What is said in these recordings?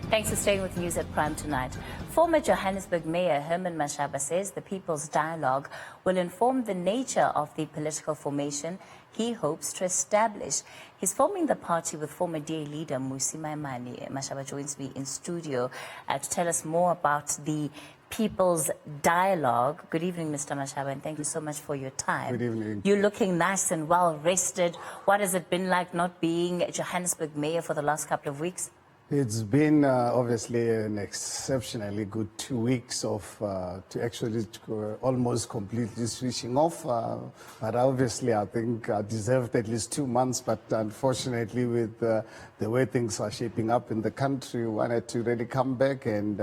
Thanks for staying with News at Prime tonight. Former Johannesburg Mayor Herman Mashaba says the People's Dialogue will inform the nature of the political formation he hopes to establish. He's forming the party with former DA leader Mmusi Maimane. Mashaba joins me in studio to tell us more about the People's Dialogue. Good evening, Mr. Mashaba, and thank you so much for your time. Good evening. You're looking nice and well rested. What has it been like not being Johannesburg Mayor for the last couple of weeks? It's been obviously an exceptionally good 2 weeks of to actually almost completely switching off. But obviously, I think I deserved at least 2 months. But unfortunately, with the way things are shaping up in the country, we wanted to really come back and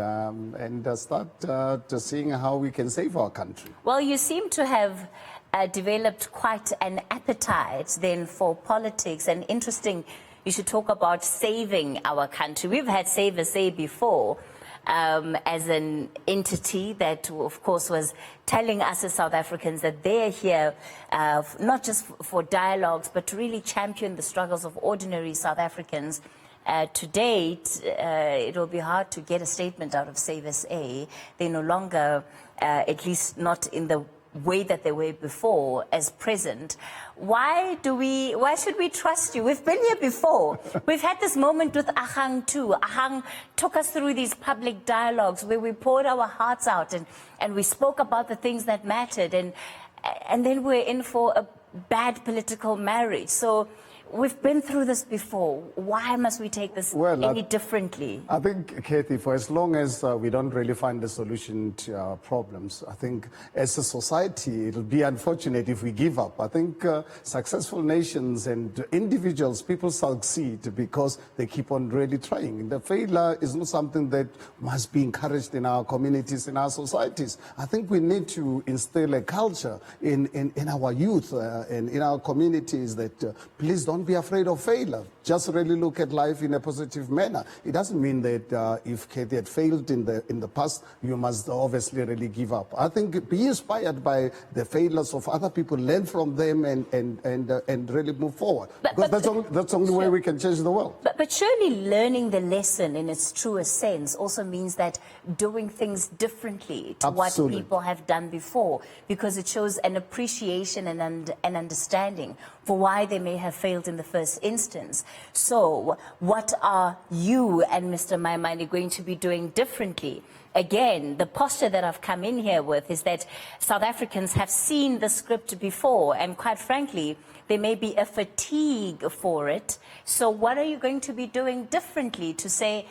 start seeing how we can save our country. Well, you seem to have developed quite an appetite then for politics, and interesting. You should talk about saving our country. We've had Save SA before as an entity that, of course, was telling us as South Africans that they're here not just for dialogues, but to really champion the struggles of ordinary South Africans. To date, it will be hard to get a statement out of Save SA. They're no longer, at least not in the way that they were before, as present. Why should we trust you? We've been here before. We've had this moment with Ahang too. Ahang took us through these public dialogues where we poured our hearts out and we spoke about the things that mattered, and then we're in for a bad political marriage. So we've been through this before. Why must we take this any differently? I think, Cathy, for as long as we don't really find a solution to our problems, I think as a society, it'll be unfortunate if we give up. I think successful nations and individuals, people succeed because they keep on really trying. The failure is not something that must be encouraged in our communities, in our societies. I think we need to instill a culture in our youth and in our communities that please don't be afraid of failure. Just really look at life in a positive manner. It doesn't mean that if Cathy had failed in the past, you must obviously really give up. I think be inspired by the failures of other people, learn from them, and really move forward. Because that's the only way we can change the world. But surely learning the lesson in its truest sense also means that doing things differently to what people have done before, because it shows an appreciation and an understanding for why they may have failed in the first instance. So what are you and Mr. Maimane going to be doing differently? Again, the posture that I've come in here with is that South Africans have seen the script before, and quite frankly, there may be a fatigue for it. So what are you going to be doing differently to say,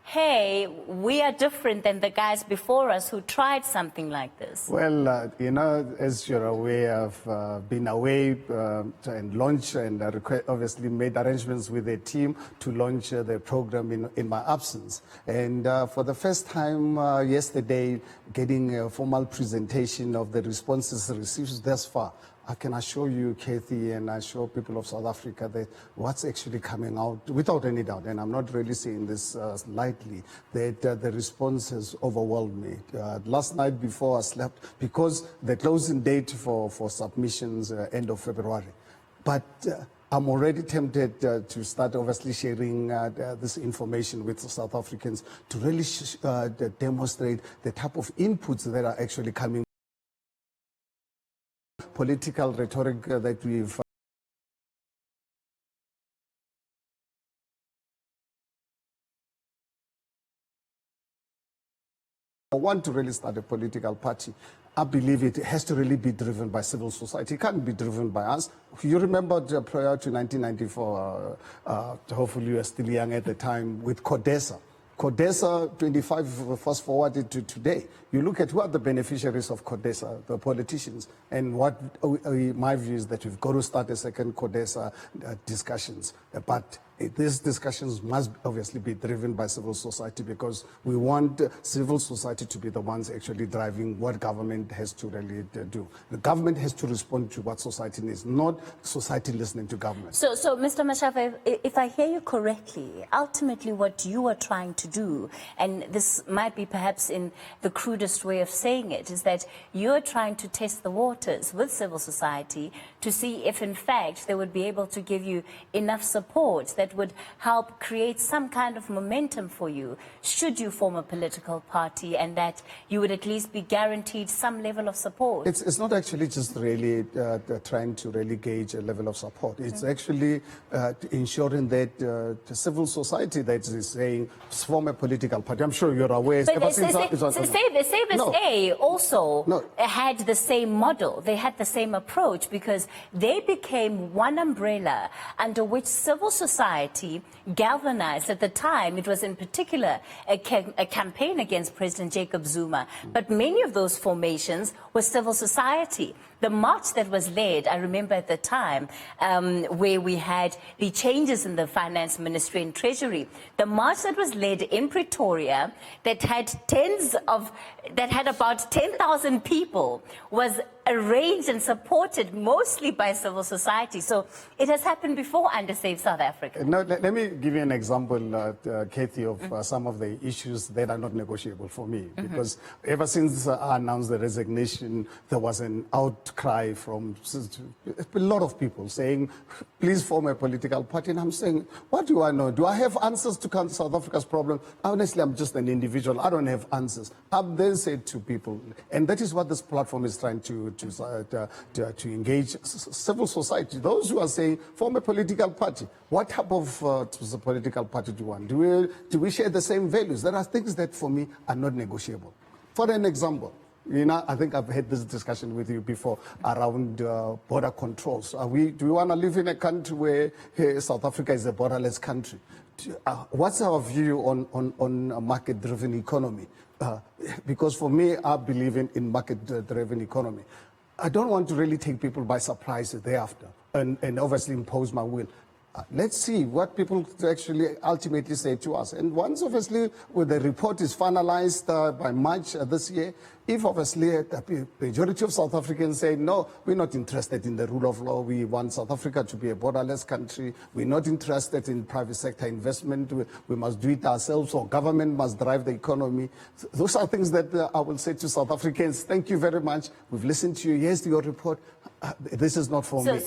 hey, we are different than the guys before us who tried something like this? Well, you know, as you're aware, I've been away and launched and obviously made arrangements with a team to launch the program in my absence. And for the first time yesterday, getting a formal presentation of the responses received thus far, I can assure you, Cathy, and assure people of South Africa that what's actually coming out, without any doubt, and I'm not really saying this lightly, that the response has overwhelmed me. Last night before I slept, because the closing date for submissions end of February. But I'm already tempted to start obviously sharing this information with South Africans to really demonstrate the type of inputs that are actually coming. Political rhetoric that we've want to really start a political party. I believe it has to really be driven by civil society. It can't be driven by us. You remember prior to 1994, hopefully you were still young at the time, with CODESA. CODESA 25 fast forwarded to today. You look at who are the beneficiaries of CODESA, the politicians, and what my view is that we've got to start a second CODESA discussions. But these discussions must obviously be driven by civil society, because we want civil society to be the ones actually driving what government has to really do. The government has to respond to what society needs, not society listening to government. So Mr. Mashaba, if I hear you correctly, ultimately what you are trying to do, and this might be perhaps in the crudest way of saying it, is that you're trying to test the waters with civil society to see if in fact they would be able to give you enough support that that would help create some kind of momentum for you should you form a political party, and that you would at least be guaranteed some level of support? It's not actually just really trying to really gauge a level of support. It's actually ensuring that the civil society that is saying form a political party. I'm sure you're aware. But the Save also had the same model. They had the same approach, because they became one umbrella under which civil society galvanized. At the time, it was in particular a campaign against President Jacob Zuma. But many of those formations were civil society. The march that was led, I remember at the time, where we had the changes in the finance ministry and treasury, the march that was led in Pretoria that had about 10,000 people was arranged and supported mostly by civil society. So it has happened before under Save South Africa. No, let me give you an example, Cathy, of some of the issues that are not negotiable for me. Because ever since I announced the resignation, there was an outcry from a lot of people saying, please form a political party. And I'm saying, what do I know? Do I have answers to South Africa's problem? Honestly, I'm just an individual. I don't have answers. I've then said to people, and that is what this platform is trying to engage civil society. Those who are saying, form a political party. What type of political party do you want? Do we share the same values? There are things that for me are not negotiable. For an example, you know, I think I've had this discussion with you before around border controls. Do we want to live in a country where South Africa is a borderless country? What's our view on a market-driven economy? Because for me, I believe in market-driven economy. I don't want to really take people by surprise thereafter and obviously impose my will. Let's see what people actually ultimately say to us. And once, obviously, when the report is finalized by March this year, if obviously the majority of South Africans say, no, we're not interested in the rule of law, we want South Africa to be a borderless country, we're not interested in private sector investment, we must do it ourselves, or government must drive the economy. Those are things that I will say to South Africans, thank you very much, we've listened to you, here's your report, this is not for me.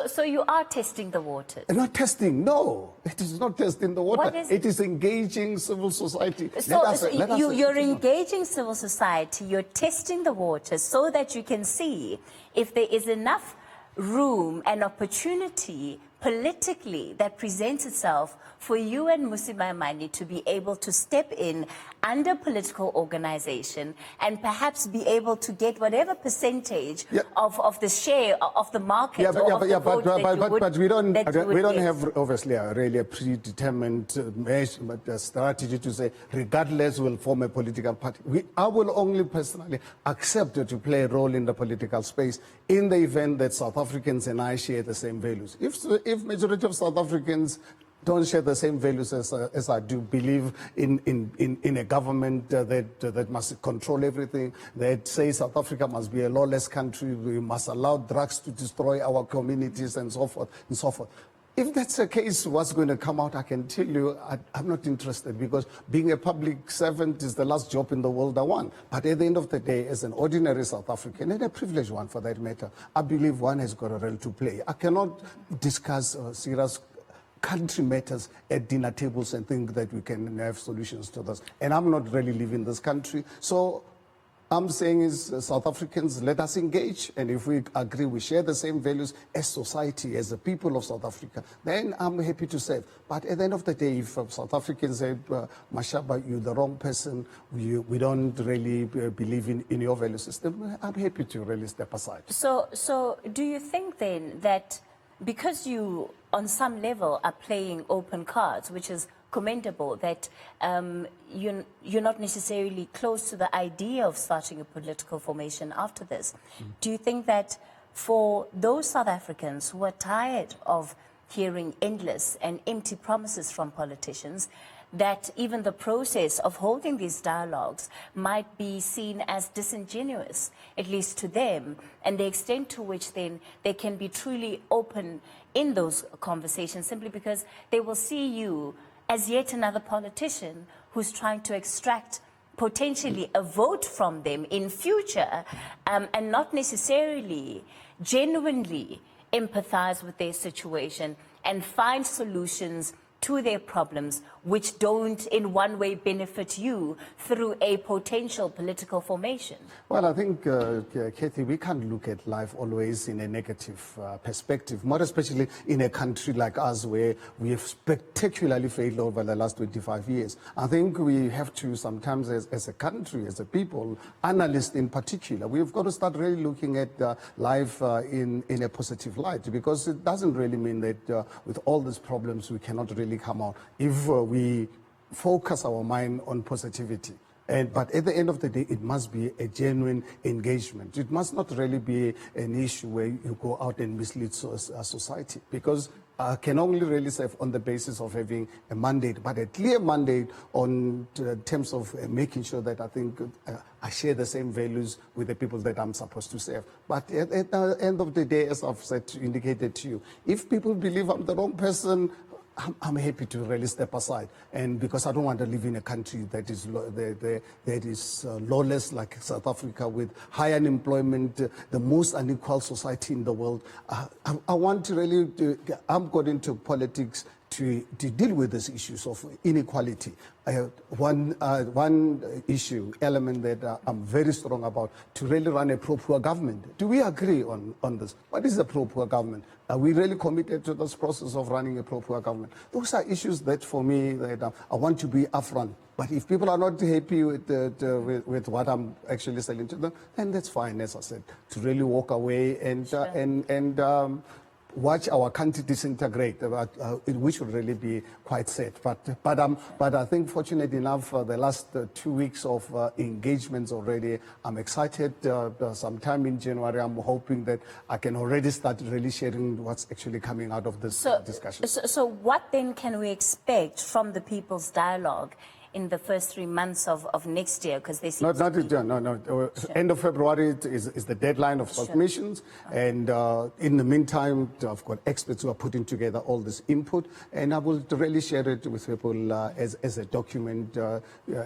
So you are testing the waters? Not testing, no. It is not testing the water. It is engaging civil society. You're engaging civil society, you're testing the waters so that you can see if there is enough room and opportunity politically that presents itself for you and Mmusi Maimane to be able to step in under political organization and perhaps be able to get whatever percentage of the share of the market but we don't have obviously a predetermined strategy to say regardless we'll form a political party. I will only personally accept to play a role in the political space in the event that South Africans and I share the same values. If majority of South Africans don't share the same values as I do, believe in a government that must control everything, that says South Africa must be a lawless country, we must allow drugs to destroy our communities and so forth and so forth. If that's the case, what's going to come out, I can tell you, I'm not interested, because being a public servant is the last job in the world I want. But at the end of the day, as an ordinary South African, and a privileged one for that matter, I believe one has got a role to play. I cannot discuss serious country matters at dinner tables and think that we can have solutions to this. And I'm not really living this country. So I'm saying is South Africans, let us engage. And if we agree, we share the same values as society, as the people of South Africa, then I'm happy to serve. But at the end of the day, if South Africans say, Mashaba, you're the wrong person, we don't really believe in your value system, I'm happy to really step aside. So do you think then that because you, on some level, are playing open cards, which is commendable, that you're not necessarily close to the idea of starting a political formation after this, do you think that for those South Africans who are tired of hearing endless and empty promises from politicians, that even the process of holding these dialogues might be seen as disingenuous, at least to them, and the extent to which then they can be truly open in those conversations simply because they will see you as yet another politician who's trying to extract potentially a vote from them in future, and not necessarily genuinely empathize with their situation, and find solutions to their problems which don't in one way benefit you through a potential political formation? Well, I think, Cathy, we can't look at life always in a negative perspective, more especially in a country like us where we have spectacularly failed over the last 25 years. I think we have to sometimes, as a country, as a people, analysts in particular, we've got to start really looking at life in a positive light, because it doesn't really mean that with all these problems we cannot really come out if we focus our mind on positivity. But at the end of the day, it must be a genuine engagement. It must not really be an issue where you go out and mislead society, because can only really serve on the basis of having a mandate, but a clear mandate on terms of making sure that I think I share the same values with the people that I'm supposed to serve. But at the end of the day, as I've said, indicated to you, if people believe I'm the wrong person, I'm happy to really step aside, and because I don't want to live in a country that is lawless like South Africa, with high unemployment, the most unequal society in the world. I want to really, I'm got into politics to deal with these issues of inequality. One element that I'm very strong about, to really run a pro-poor government. Do we agree on this? What is a pro-poor government? Are we really committed to this process of running a pro-poor government? Those are issues that, for me, that I want to be upfront. But if people are not happy with what I'm actually selling to them, then that's fine, as I said, to really walk away and sure. Watch our country disintegrate, which would really be quite sad. But I think, fortunately enough, the last 2 weeks of engagements already, I'm excited. Sometime in January, I'm hoping that I can already start really sharing what's actually coming out of this discussion. So what then can we expect from the People's Dialogue in the first 3 months of next year? Because they no. Sure. End of February is the deadline of submissions, sure. And in the meantime, I've got experts who are putting together all this input, and I will really share it with people as a document,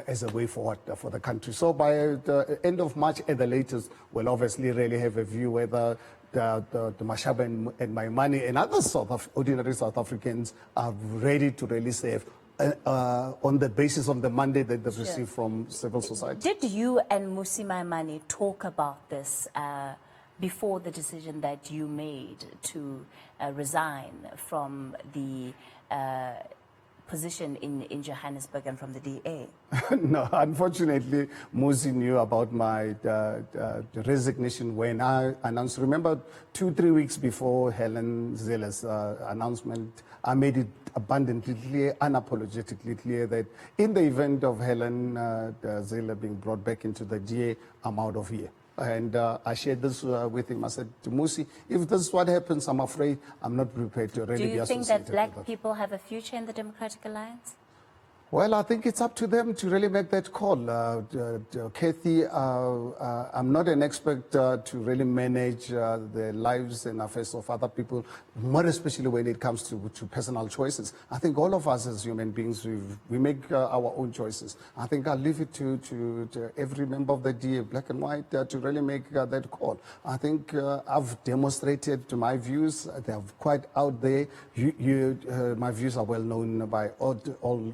as a way forward for the country. So by the end of March at the latest, we'll obviously really have a view whether the Mashaba and Maimane and other ordinary South Africans are ready to really serve on the basis of the mandate that they've sure. received from civil society. Did you and Mmusi Maimane talk about this before the decision that you made to resign from the position in Johannesburg and from the DA? No, unfortunately, Mmusi knew about my resignation when I announced. Remember, 2-3 weeks before Helen Zille's announcement, I made it abundantly clear, unapologetically clear, that in the event of Helen Zille being brought back into the DA, I'm out of here. And I shared this with him. I said to Mmusi, if this is what happens, I'm afraid I'm not prepared to really be associated. Do you think that black people have a future in the Democratic Alliance? Well, I think it's up to them to really make that call. Cathy, I'm not an expert to really manage the lives and affairs of other people, more especially when it comes to personal choices. I think all of us as human beings, we make our own choices. I think I'll leave it to every member of the DA, black and white, to really make that call. I think I've demonstrated my views. They're quite out there. My views are well known by all.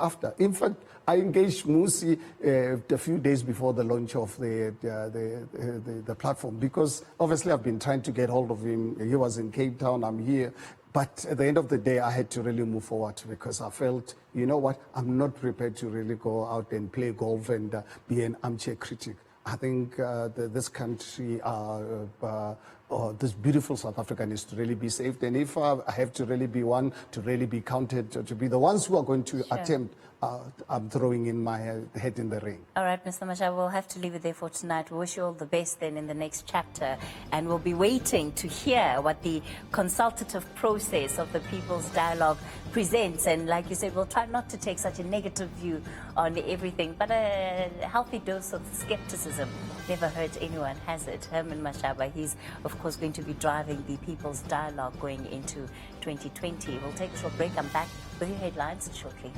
After. In fact, I engaged Mmusi a few days before the launch of the platform, because obviously I've been trying to get hold of him. He was in Cape Town, I'm here. But at the end of the day, I had to really move forward, because I felt, you know what, I'm not prepared to really go out and play golf and be an armchair critic. I think this country, this beautiful South Africa needs to really be saved. And if I have to really be one, to really be counted, to be the ones who are going to sure. attempt, I'm throwing in my head in the ring. All right, Mr. Mashaba, we'll have to leave it there for tonight. We wish you all the best then in the next chapter. And we'll be waiting to hear what the consultative process of the People's Dialogue presents. And like you said, we'll try not to take such a negative view on everything, but a healthy dose of skepticism never hurt anyone, has it? Herman Mashaba, he's of course going to be driving the People's Dialogue going into 2020. We'll take a short break. I'm back with your headlines shortly.